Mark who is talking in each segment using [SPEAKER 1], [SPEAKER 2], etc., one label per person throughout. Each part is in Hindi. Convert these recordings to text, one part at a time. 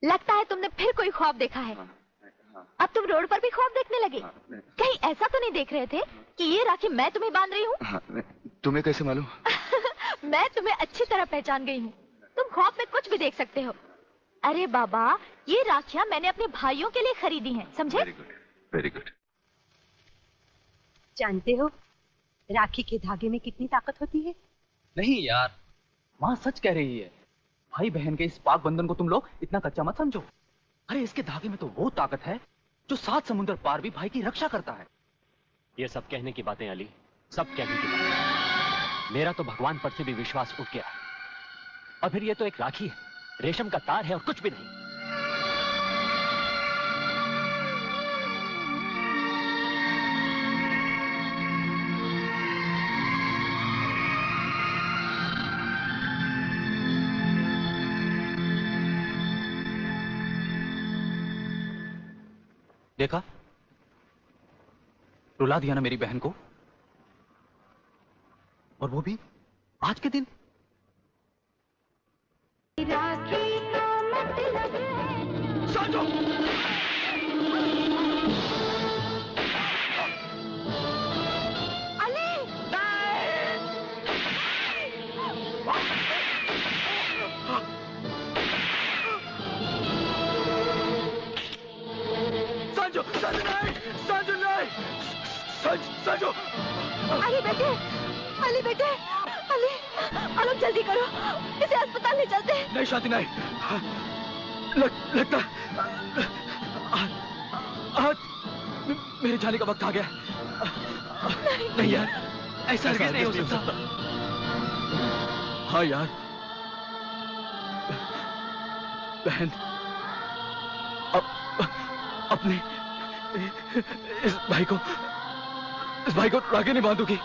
[SPEAKER 1] लगता है तुमने फिर कोई ख्वाब देखा है। अब तुम रोड पर भी ख्वाब देखने लगे। कहीं ऐसा तो नहीं देख रहे थे कि ये राखी मैं तुम्हें बांध रही हूँ?
[SPEAKER 2] तुम्हें कैसे मालूम?
[SPEAKER 1] मैं तुम्हें अच्छी तरह पहचान गई हूँ। तुम ख्वाब में कुछ भी देख सकते हो। अरे बाबा, ये राखियाँ मैंने अपने भाइयों के लिए खरीदी हैं, समझे?
[SPEAKER 2] Very good, very good.
[SPEAKER 3] जानते हो राखी के धागे में कितनी ताकत होती है?
[SPEAKER 4] नहीं यार, माँ सच कह रही है। भाई बहन के इस पाक बंधन को तुम लोग इतना कच्चा मत समझो। अरे इसके धागे में तो वो ताकत है जो 7 समुद्र पार भी भाई की रक्षा करता है।
[SPEAKER 5] ये सब कहने की बातें अली, सब कहने की बातें। मेरा तो भगवान पर से भी विश्वास उठ गया। और फिर ये तो एक राखी है, रेशम का तार है और कुछ भी नहीं।
[SPEAKER 4] देखा, रुला दिया ना मेरी बहन को, और वो भी आज के दिन।
[SPEAKER 1] राखी का मतलब
[SPEAKER 4] साजो!
[SPEAKER 1] अली!
[SPEAKER 4] साजो! साजो नहीं! साजो नहीं! साजो!
[SPEAKER 1] अली बेटे, अली बेटे, अली, अली जल्दी करो, इसे अस्पताल ले चलते हैं।
[SPEAKER 4] नहीं शादी नहीं, लगता आज मेरे जाने का वक्त आ गया। नहीं यार, ऐसा नहीं हो सकता। हाँ यार, बहन अपने इस भाई को राखी नहीं बांधूगी।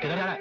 [SPEAKER 4] किधर जा रहा है?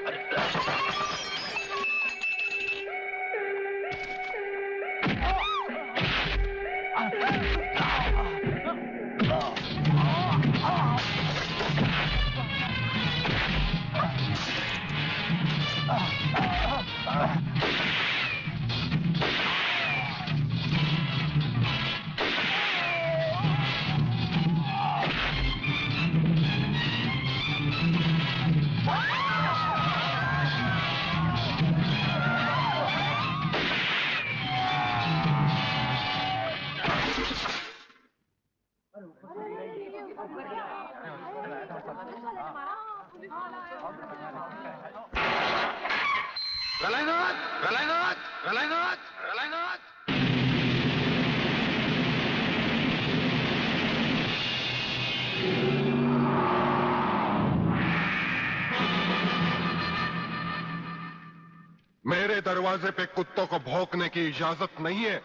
[SPEAKER 6] मेरे दरवाजे पे कुत्तों को भौंकने की इजाजत नहीं है।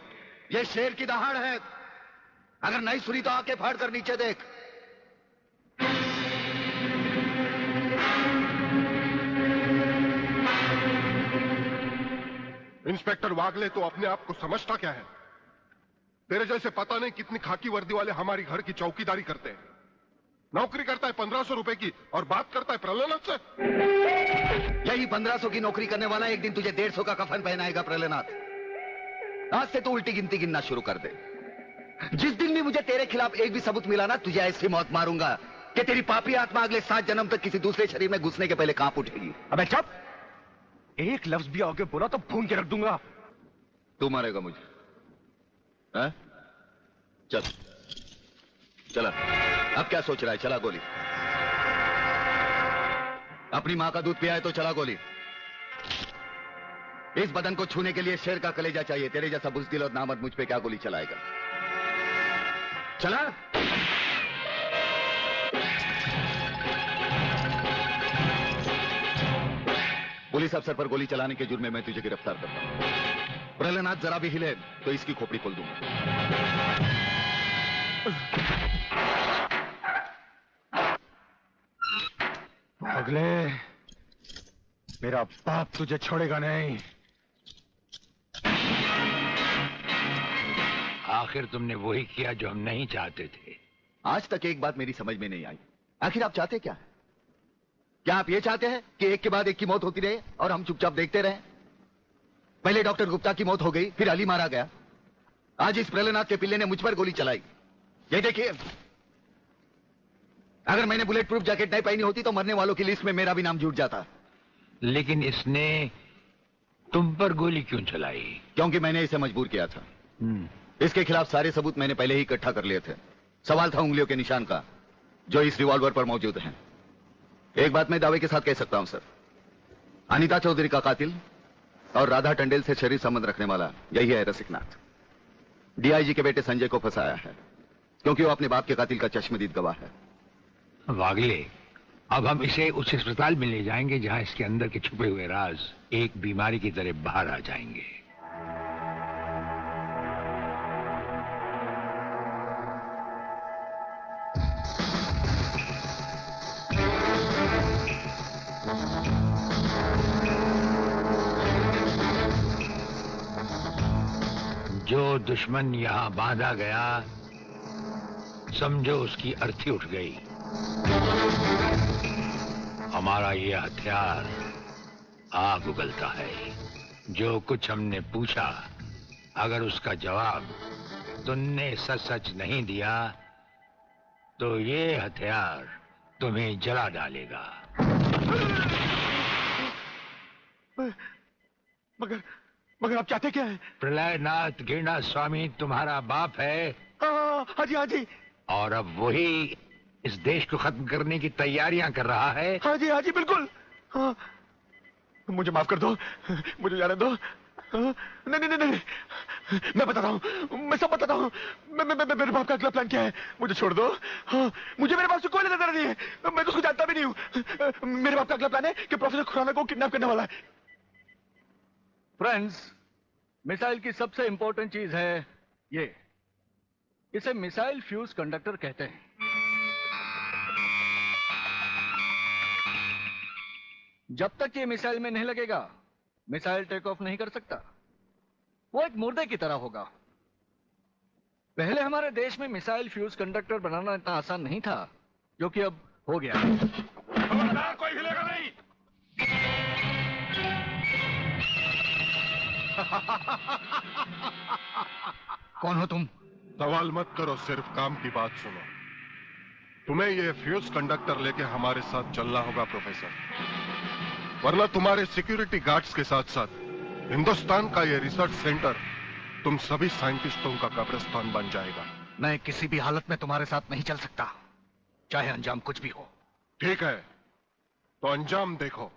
[SPEAKER 2] ये शेर की दहाड़ है। अगर नहीं सुनी तो आके फाड़ कर नीचे देख।
[SPEAKER 6] इंस्पेक्टर वागले तो अपने आप को समझता क्या है? तेरे जैसे पता नहीं कितनी खाकी वर्दी वाले हमारी घर की चौकीदारी करते हैं। नौकरी करता है 1500 रुपए की और बात करता है प्रहलाद से।
[SPEAKER 2] यही 1500 की नौकरी करने वाला एक दिन तुझे 150 का कफन पहनाएगा प्रहलाद। आज से तू उल्टी गिनती गिनना शुरू कर दे। जिस दिन भी मुझे तेरे खिलाफ एक भी सबूत मिला ना, तुझे ऐसी मौत मारूंगा कि तेरी पापी आत्मा अगले 7 जन्म तक किसी दूसरे शरीर में घुसने के पहले कांप उठेगी।
[SPEAKER 7] अबे चुप! एक लफ्ज भी आगे बोला तो भून के रख दूंगा।
[SPEAKER 2] तू मारेगा मुझे? है? चल चला। अब क्या सोच रहा है? चला गोली। अपनी मां का दूध पिया है तो चला गोली। इस बदन को छूने के लिए शेर का कलेजा चाहिए। तेरे जैसा बुज़दिल और नामर्द मुझ पे क्या गोली चलाएगा? चला। पुलिस अफसर पर गोली चलाने के जुर्म में मैं तुझे गिरफ्तार करता हूं। प्रहलाद जरा भी हिले तो इसकी खोपड़ी खोल दूंगा।
[SPEAKER 7] अगले मेरा बाप तुझे छोड़ेगा नहीं।
[SPEAKER 8] आखिर तुमने वही किया जो हम नहीं चाहते थे।
[SPEAKER 2] आज तक एक बात मेरी समझ में नहीं आई। आखिर आप चाहते क्या है? क्या आप ये चाहते हैं कि एक के बाद एक की मौत होती रहे और हम चुपचाप देखते रहे? पहले डॉक्टर गुप्ता की मौत हो गई, फिर अली मारा गया, आज इस प्रहलाद के पिल्ले ने मुझ पर गोली चलाई। ये देखिए, अगर मैंने बुलेट प्रूफ जैकेट नहीं पहनी होती तो मरने वालों की लिस्ट में मेरा भी नाम जुट जाता।
[SPEAKER 8] लेकिन इसने तुम पर गोली क्यों चलाई?
[SPEAKER 2] क्योंकि मैंने इसे मजबूर किया था। इसके खिलाफ सारे सबूत मैंने पहले ही इकट्ठा कर लिए थे। सवाल था उंगलियों के निशान का, जो इस रिवॉल्वर पर मौजूद हैं। एक बात मैं दावे के साथ कह सकता हूं सर, अनीता चौधरी का कातिल और राधा टंडेल से शरीर संबंध रखने वाला यही है रसिकनाथ। डीआईजी के बेटे संजय को फंसाया है क्योंकि वो अपने बाप के कातिल का चश्मदीद गवाह है।
[SPEAKER 8] वागले, अब हम इसे उस अस्पताल में ले जाएंगे जहां इसके अंदर के छुपे हुए राज एक बीमारी की तरह बाहर आ जाएंगे। जो दुश्मन यहां बांधा गया, समझो उसकी अर्थी उठ गई। हमारा ये हथियार आग उगलता है। जो कुछ हमने पूछा, अगर उसका जवाब तुमने सच सच नहीं दिया तो ये हथियार तुम्हें जला डालेगा।
[SPEAKER 7] मगर आप चाहते क्या है?
[SPEAKER 8] प्रलयनाथ गिरनाथ स्वामी तुम्हारा बाप है।
[SPEAKER 7] हाँ जी, हाँ जी।
[SPEAKER 8] और अब वही इस देश को खत्म करने की तैयारियां कर रहा है।
[SPEAKER 7] हाँ जी, बिल्कुल। हाँ, मुझे माफ कर दो, मुझे जाने दो। नहीं, मैं बताता हूँ, मैं सब बताता हूँ। मेरे बाप का अगला प्लान क्या है? मुझे छोड़ दो। हाँ, मुझे मेरे बाप से कोई लेना देना नहीं है। मैं तो उसको जानता भी नहीं हूँ। मेरे बाप का अगला प्लान है कि प्रोफेसर खुराना को किडनैप करने वाला है।
[SPEAKER 4] फ्रेंड्स, मिसाइल की सबसे इंपॉर्टेंट चीज है ये, इसे मिसाइल फ्यूज कंडक्टर कहते हैं। जब तक ये मिसाइल में नहीं लगेगा, मिसाइल टेक ऑफ नहीं कर सकता। वो एक मुर्दे की तरह होगा। पहले हमारे देश में मिसाइल फ्यूज कंडक्टर बनाना इतना आसान नहीं था, जो कि अब हो गया।
[SPEAKER 6] खबरदार, कोई हिलेगा नहीं।
[SPEAKER 7] कौन हो तुम?
[SPEAKER 6] सवाल मत करो, सिर्फ काम की बात सुनो। तुम्हें ये फ्यूज कंडक्टर लेके हमारे साथ चलना होगा प्रोफेसर, वरना तुम्हारे सिक्योरिटी गार्ड्स के साथ साथ हिंदुस्तान का ये रिसर्च सेंटर तुम सभी साइंटिस्टों का कब्रिस्तान बन जाएगा।
[SPEAKER 7] मैं किसी भी हालत में तुम्हारे साथ नहीं चल सकता, चाहे अंजाम कुछ भी हो।
[SPEAKER 6] ठीक है, तो अंजाम देखो।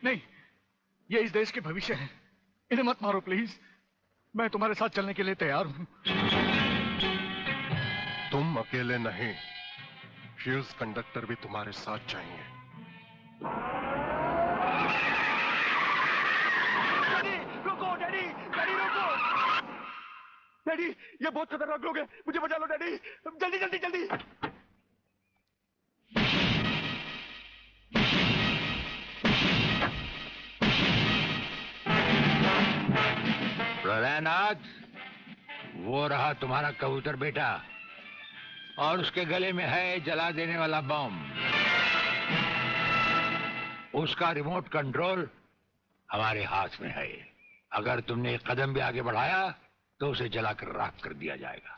[SPEAKER 7] नहीं, ये इस देश के भविष्य है। इन्हें मत मारो प्लीज। मैं तुम्हारे साथ चलने के लिए तैयार हूं।
[SPEAKER 6] तुम अकेले नहीं, फ्यूज कंडक्टर भी तुम्हारे साथ चाहिए।
[SPEAKER 7] ये बहुत खतरनाक लोग हैं, मुझे बचा लो डैडी, जल्दी जल्दी जल्दी।
[SPEAKER 8] प्रलयनाथ, वो रहा तुम्हारा कबूतर बेटा, और उसके गले में है जला देने वाला बम। उसका रिमोट कंट्रोल हमारे हाथ में है। अगर तुमने एक कदम भी आगे बढ़ाया तो उसे जलाकर राख कर दिया जाएगा।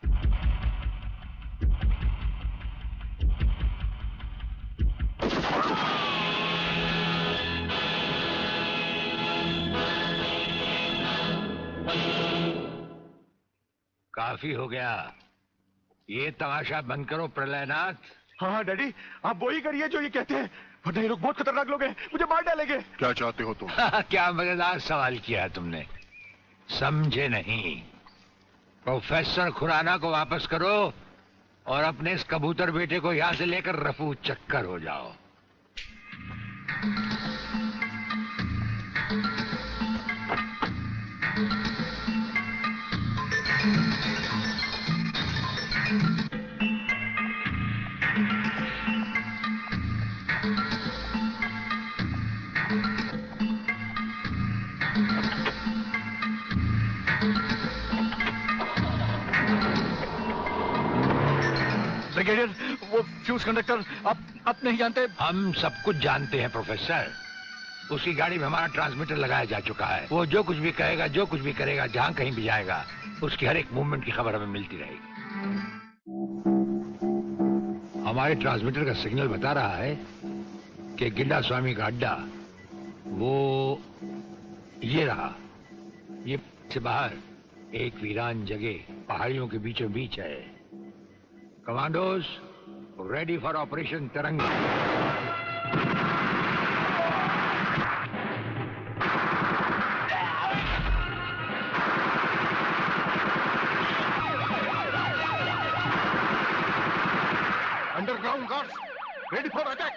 [SPEAKER 8] काफी हो गया, ये तमाशा बंद करो प्रलयनाथ।
[SPEAKER 7] हाँ डैडी, आप वो ही करिए जो ये कहते हैं, वरना ये लोग बहुत खतरनाक लोग हैं, मुझे मार डालेंगे।
[SPEAKER 6] क्या चाहते हो तुम?
[SPEAKER 8] क्या मजेदार सवाल किया है तुमने, समझे नहीं। प्रोफेसर खुराना को वापस करो और अपने इस कबूतर बेटे को यहां से लेकर रफू चक्कर हो जाओ।
[SPEAKER 4] ब्रिगेडियर, वो फ्यूज कंडक्टर आप नहीं जानते?
[SPEAKER 8] हम सब कुछ जानते हैं प्रोफेसर। उसकी गाड़ी में हमारा ट्रांसमीटर लगाया जा चुका है। वो जो कुछ भी कहेगा, जो कुछ भी करेगा, जहां कहीं भी जाएगा, उसकी हर एक मूवमेंट की खबर हमें मिलती रहेगी। हमारे ट्रांसमीटर का सिग्नल बता रहा है कि गिड्डा स्वामी का अड्डा वो ये रहा। ये से बाहर एक वीरान जगह पहाड़ियों के बीचों बीच है। कमांडोज रेडी फॉर ऑपरेशन तिरंगा।
[SPEAKER 6] Underground guards ready for attack.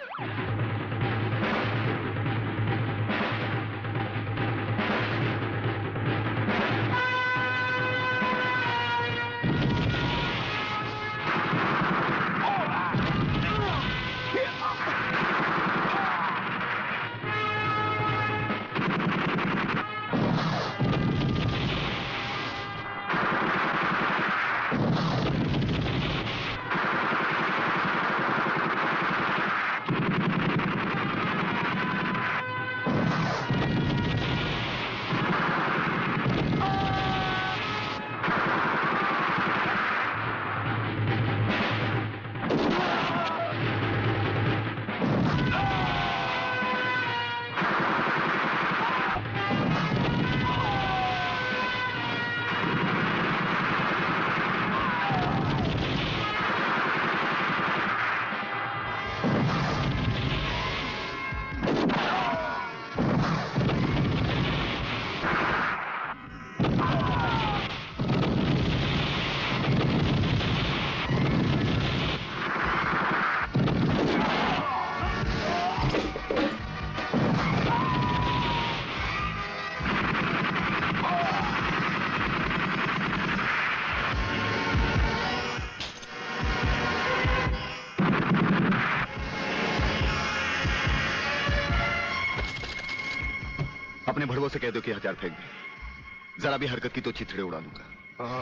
[SPEAKER 2] अपने भड़वों से कह दो कि हथियार फेंक दे। जरा भी हरकत की तो चिथड़े उड़ा दूंगा।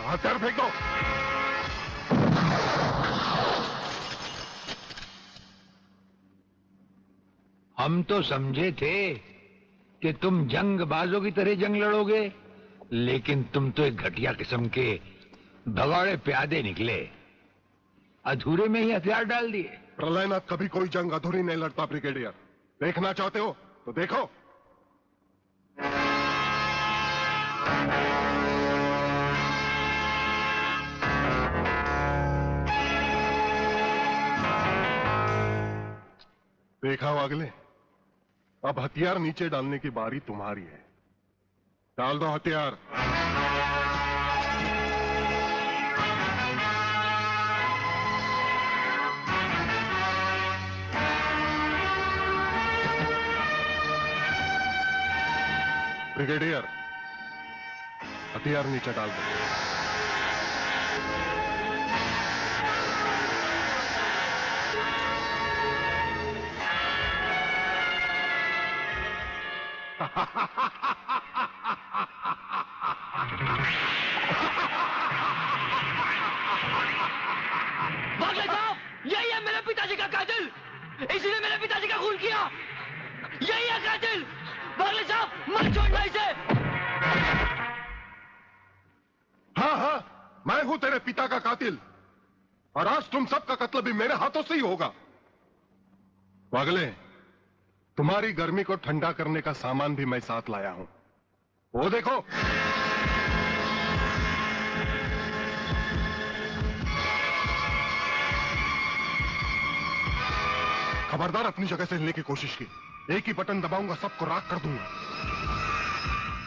[SPEAKER 6] हथियार फेंक दो।
[SPEAKER 8] हम तो समझे थे कि तुम जंगबाजों की तरह जंग लड़ोगे, लेकिन तुम तो एक घटिया किस्म के भगौड़े प्यादे निकले। अधूरे में ही हथियार डाल दिए।
[SPEAKER 6] प्रलयनाथ कभी कोई जंग अधूरी नहीं लड़ता ब्रिगेडियर। देखना चाहते हो तो देखो। देखा हो अगले, अब हथियार नीचे डालने की बारी तुम्हारी है। डाल दो हथियार। ब्रिगेडियर, हथियार नीचे डाल दो।
[SPEAKER 5] बागले साहब, यही है मेरे पिताजी का कातिल, इसी ने मेरे पिताजी का खून किया। यही है कातिल। बागले साहब, मत छोड़ना इसे।
[SPEAKER 6] हाँ हाँ, मैं हूं तेरे पिता का कातिल, और आज तुम सबका कत्ल भी मेरे हाथों से ही होगा। वागले, तुम्हारी गर्मी को ठंडा करने का सामान भी मैं साथ लाया हूं। वो देखो। खबरदार अपनी जगह से हिलने की कोशिश की। एक ही बटन दबाऊंगा, सबको राख कर दूंगा।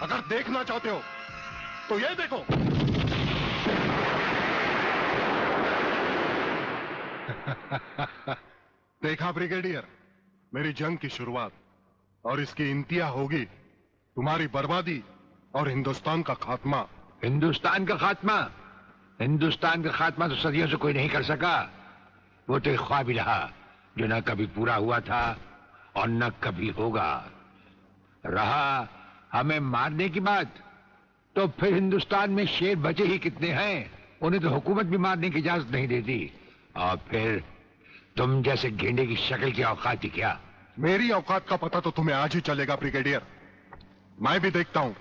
[SPEAKER 6] अगर देखना चाहते हो तो ये देखो। देखा ब्रिगेडियर, मेरी जंग की शुरुआत, और इसकी इंतहा होगी तुम्हारी बर्बादी और हिंदुस्तान का खात्मा।
[SPEAKER 8] हिंदुस्तान का खात्मा? हिंदुस्तान का खात्मा तो सदियों से कोई नहीं कर सका। वो तो एक ख्वाब ही रहा जो न कभी पूरा हुआ था और न कभी होगा। रहा हमें मारने की बात, तो फिर हिंदुस्तान में शेर बचे ही कितने हैं, उन्हें तो हुकूमत भी मारने की इजाजत नहीं देती। और फिर तुम जैसे गेंडे की शक्ल की औकात ही क्या?
[SPEAKER 6] मेरी औकात का पता तो तुम्हें आज ही चलेगा ब्रिगेडियर। मैं भी देखता हूं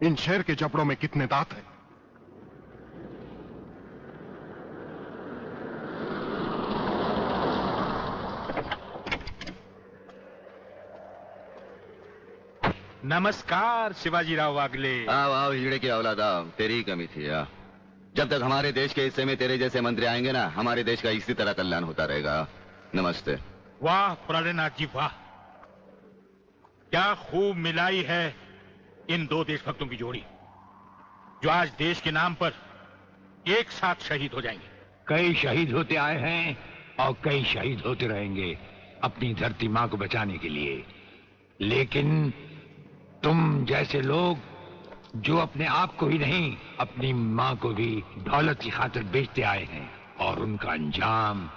[SPEAKER 6] इन शेर के जबड़ों में कितने दांत हैं।
[SPEAKER 9] नमस्कार शिवाजीराव वागले।
[SPEAKER 2] आओ आओ हिजड़े की औलाद आओ, तेरी ही कमी थी। आ जब तक हमारे देश के हिस्से में तेरे जैसे मंत्री आएंगे ना, हमारे देश का इसी तरह कल्याण होता रहेगा। नमस्ते।
[SPEAKER 9] वाह प्राणनाथ जी वाह, क्या खूब मिलाई है इन दो देशभक्तों की जोड़ी, जो आज देश के नाम पर एक साथ शहीद हो जाएंगे।
[SPEAKER 8] कई शहीद होते आए हैं और कई शहीद होते रहेंगे अपनी धरती मां को बचाने के लिए। लेकिन तुम जैसे लोग जो अपने आप को ही नहीं, अपनी मां को भी दौलत की खातिर बेचते आए हैं, और उनका अंजाम